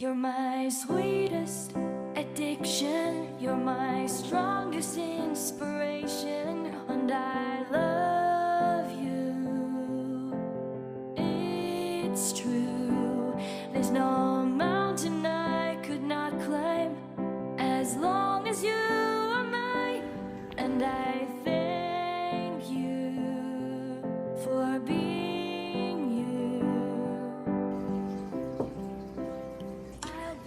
You're my sweetest addiction, you're my strongest inspiration, and I love you. It's true, there's no mountain I could not climb as long as you are mine, and I thank you for being you.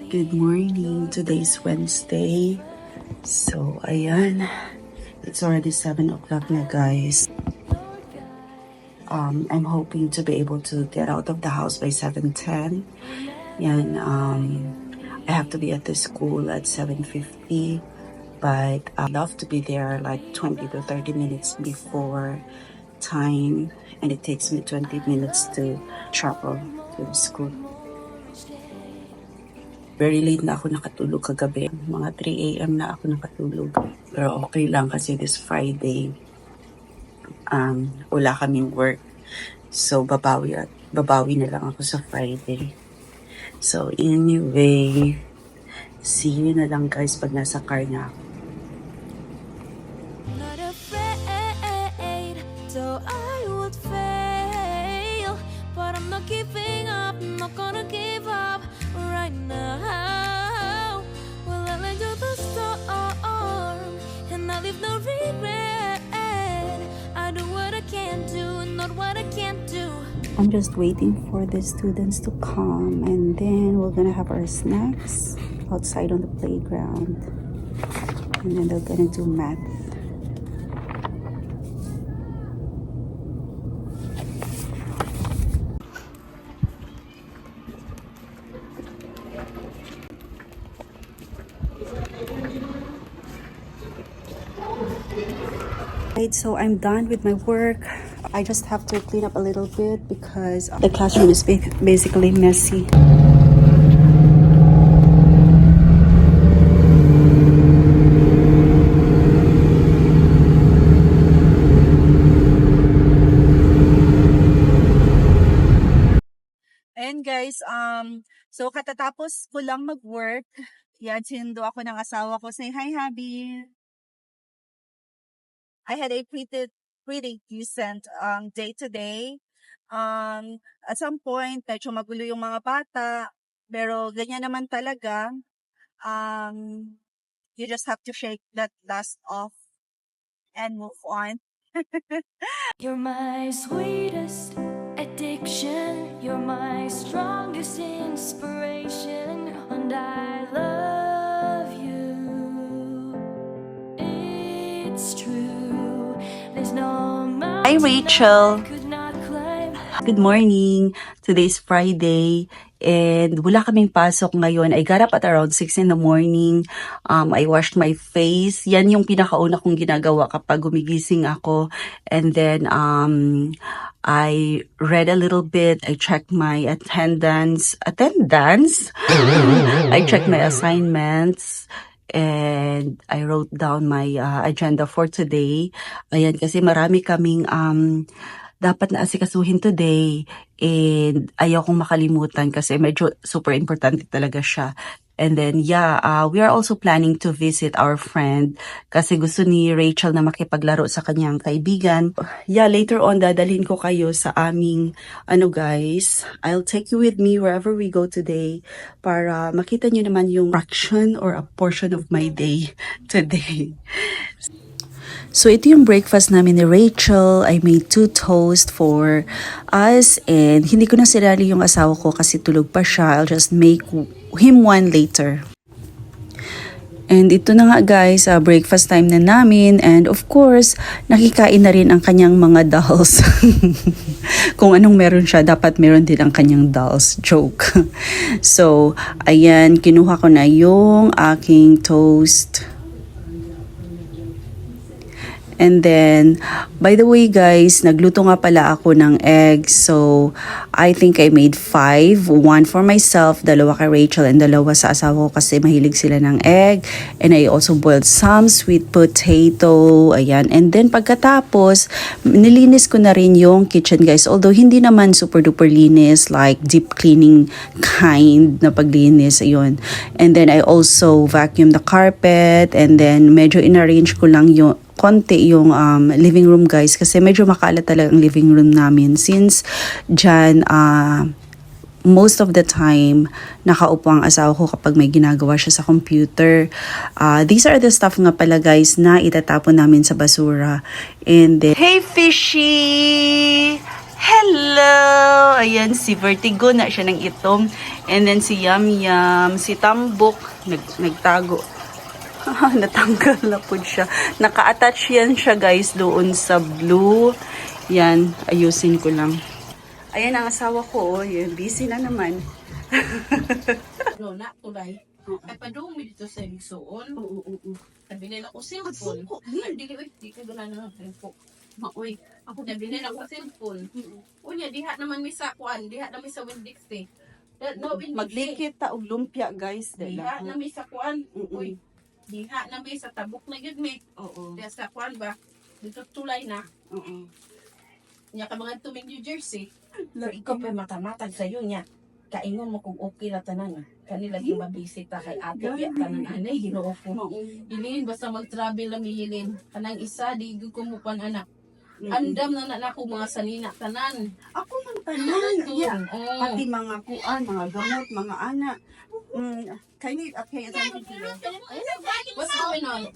Good morning. Today's Wednesday. So, ayan. It's already 7 o'clock na, guys. I'm hoping to be able to get out of the house by 7:10. Yan, I have to be at the school at 7:50. But I'd love to be there like 20 to 30 minutes before time. And it takes me 20 minutes to travel to the school. Very late na ako nakatulog kagabi. Mga 3 a.m. na ako nakatulog. Pero okay lang kasi this Friday, wala kaming work. So, babawi na lang ako sa Friday. So, anyway, see you na lang guys pag nasa car na ako. Not afraid, so I would fail, but I'm not giving up, I'm not gonna give up right now. Well, I let you the storm, and I leave no regret. I do what I can do, not what I can't do. I'm just waiting for the students to come and then we're gonna have our snacks outside on the playground. And then they're gonna do math. Right, so I'm done with my work. I just have to clean up a little bit because the classroom is basically messy. And guys, so katatapos ko lang mag-work. Yan, sinundo ako ng asawa ko. Say hi, hubby. I had a pretty decent day today. At some point, medyo magulo yung mga bata. Pero ganyan naman talaga. You just have to shake that dust off and move on. You're my sweetest addiction, you're my strongest inspiration, and I love you. It's true, there's no mountain Hi, Rachel. I could not climb. Good morning. Today's Friday and wala kaming pasok ngayon. I got up at around 6 in the morning. I washed my face. Yan yung pinakauna kong ginagawa kapag gumigising ako. And then I read a little bit. I checked my attendance. I checked my assignments. And I wrote down my agenda for today. Ayan, kasi marami kaming dapat na asikasuhin today and ayaw kong makalimutan kasi medyo super importante talaga siya. And then, we are also planning to visit our friend kasi gusto ni Rachel na makipaglaro sa kanyang kaibigan. Later on, dadalhin ko kayo sa aming, guys, I'll take you with me wherever we go today para makita nyo naman yung fraction or a portion of my day today. So, ito yung breakfast namin ni Rachel. I made 2 toast for us and hindi ko na sinali yung asawa ko kasi tulog pa siya. I'll just make him one later. And ito na nga guys, breakfast time na namin and of course, nakikain na rin ang kanyang mga dolls. Kung anong meron siya, dapat meron din ang kanyang dolls. Joke. So, ayan, kinuha ko na yung aking toast. And then, By the way guys, nagluto nga pala ako ng eggs. So, I think I made 5. 1 for myself, 2 kay Rachel, and 2 sa asawa ko kasi mahilig sila ng egg. And I also boiled some sweet potato. Ayan. And then pagkatapos, nilinis ko na rin yung kitchen guys. Although hindi naman super duper linis, like deep cleaning kind na paglinis. Ayun. And then I also vacuumed the carpet. And then medyo inarrange ko lang yung konti yung living room guys kasi medyo makalat talaga ang living room namin since dyan most of the time nakaupo ang asawa ko kapag may ginagawa siya sa computer. These are the stuff nga pala guys na itatapon namin sa basura. And then, hey Fishy! Hello! Ayan, si Vertigo na siya ng itom. And then si Yum Yum, si Tambok, nagtago. Natanggal na po siya. Naka-attach yan siya guys doon sa blue. Yan, ayusin ko lang. Ayan ang asawa ko, oh. Yan, busy na naman. No, na tulay. Ay padumi dito sa igsoon. Oo. Nabili na ko cellphone. Di ka gana na po. Maoy, ako nabili na ko cellphone. Unya diha naman mi sa kuan, diha na mi sa Windix eh. No, Maglikit ta og lumpia guys. Diha na mi sa kuan. Uy. Diha na mi sa tabok na gyud mi. Oo. Diha sa kuan ba? Dito tulay na. Oo. Nya ka mga tuming New Jersey. So, ikaw pa matamatag sa'yo niya. Kaingon mo kung okay na tanan. Kanila yung mabisita kay ato. Ya tanan anay, ginoo ko. Hilin basta mag-travel lang hilin. Kanang isa di gyud ko mo pan anak. Andam na nako mga sanina tanan. Ako man tanan. Yeah. Oo. Pati mga kuan, mga gamot, mga anak. Can you pay attention to you? What's going on?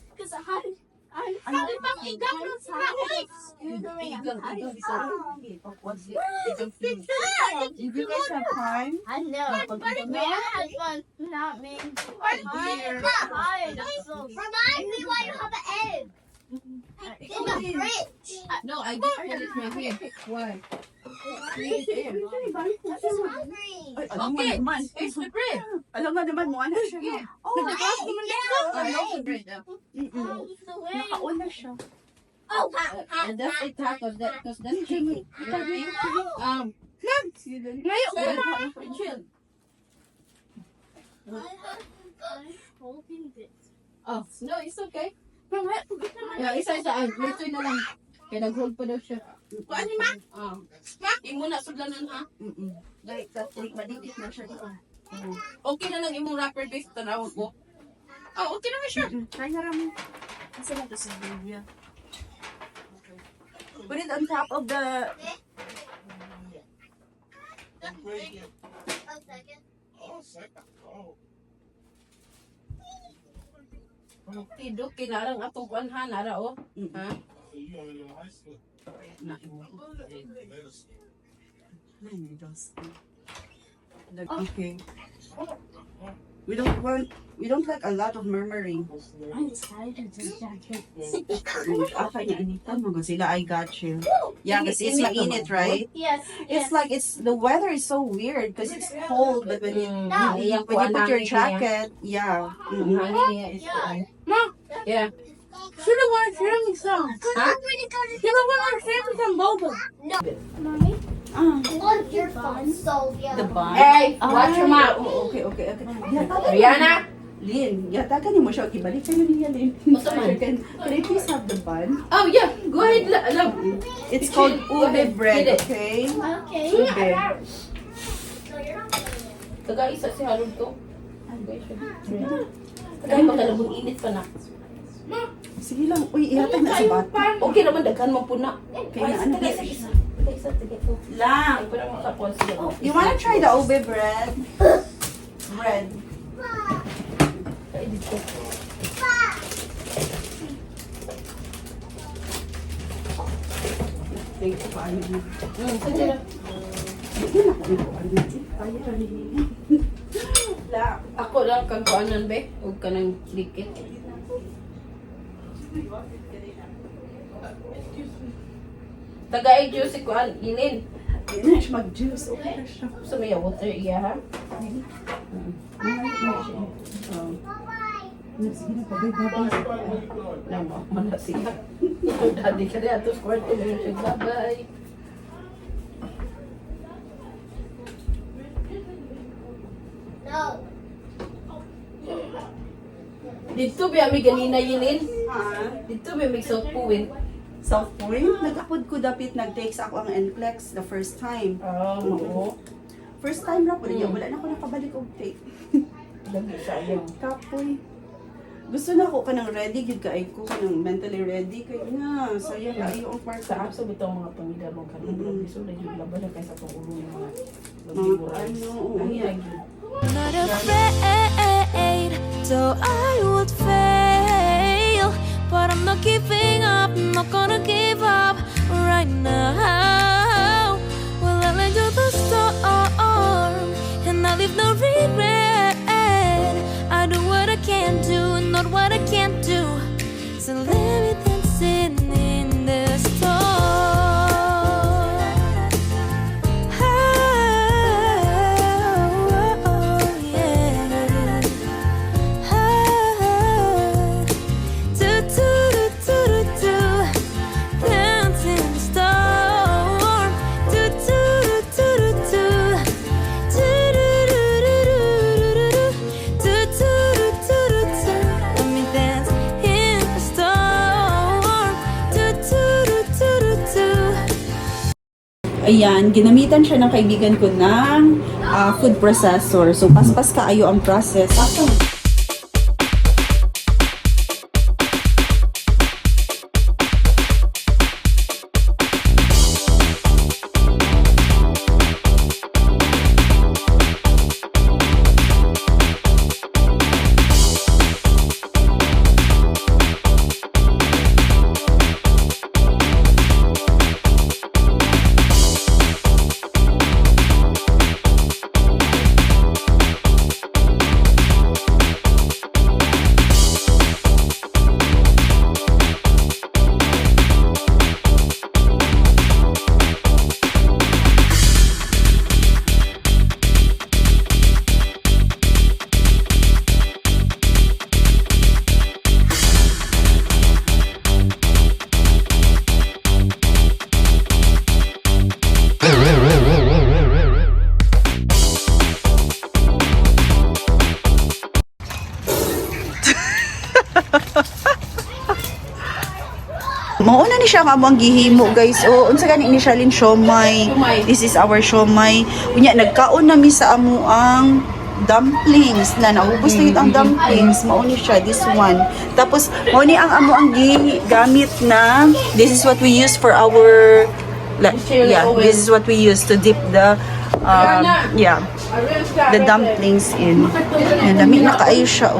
If you guys have time, I know. May I have fun? Not me. Remind me why you have an egg. In the fridge. No, I just put it right here. Why? I'm hungry. Okay, it's the bread. alam nga naman mo, ano siya. Oh, the egg. I know the bread. Nakauna siya. Oh, And that's the top of that, because that's chicken. Ngayon, chill. holding this. Oh, no, it's okay. Yeah, isa-isa. Dito na lang. Kaya nag-hold pa daw siya. Kuan ni ma? Imo na sudlanan ha? Like, that's like, madikit na siya. Okay na lang imong wrapper base tanawag ko. Okay na nga siya. Try na rin. Kasi lang kasi Julia. Put it on top of the... A second. Okay, do kinarang atong kuan ha nara oh. Ha? Okay. We don't like a lot of murmuring. I'm tired of this jacket. Okay, nainitan mo sila. I got you. Yeah, kasi it's mainit, right? Yes. It's like the weather is so weird because it's cold, but when you Iyang put kuan your hangin niya. jacket, yeah. Hangin niya is kuan. Yeah. Should have wanted to share me some. Huh? Should have wanted to share me some boba. No. Mommy? On your phone, so yeah. The bun. Hey, watch your mouth. Oh, okay. Rihanna? Lynn, yatagan niyo mo siya. Okay, balik kayo niya, Lynn. Basta man. Can I please have the bun? Oh yeah, go ahead. Love. It's called ube bread, Get it. okay? Okay. Ube. So you're not gonna Taga isa si Harold to. Taga magalabong init pa na. Sige lang. Uy, ihatag na sa bata. Okay naman, daghan mo po na. Kaya ano? Taga isa. Lang. Ay, parang makapon siya. You wanna try the ube bread? Bread. Thank you, paano mo? Sige lang. Hindi na kami po. Kaya rin. Ako lang kang kuanan be. Huwag ka nang likit. Taga-i juice si kuan. Ilin. Hindi na siya mag-juice. Okay na siya. Gusto mo yung water iya ha? Sige na, pabay-babay. Naman siya. Dali ka na atos kwarto mo siya babay. Dito ba may ganina yinin? Dito ba may South Point? South Point, nag-upod ko dapit nag-takes ako ang NCLEX the first time. Oo. First time ra po niya, wala na ako nakabalik og take. Lagi sayang. Kapoy. Gusto na ako kanang ready gid kay ko kanang mentally ready kay nga sayang kaayo ang part Sa sa aso bitaw mga pamilya mo kanang biso na yung laban na kaysa tong ulo ng mga ano, oo, yeah. Not afraid, so I would fail. But I'm not giving up, I'm not gonna give up right now. Well, I let go the storm, and I leave no regret. I do what I can do, not what I can't do. So let me dancing in the storm. Ayan, ginamitan siya ng kaibigan ko ng food processor. So, paspas kaayo ang process. Mauna ni siya nga mo ang gihimo guys. O unsa gani ni Charlene siomay. This is our siomay. Unya nagkaon na mi sa amo ang dumplings na naubos na yun ang dumplings. Mao ni siya this one. Tapos mao ni ang amo ang gamit na this is what we use for our this is what we use to dip the the dumplings in. Yan, dami na kaayo siya.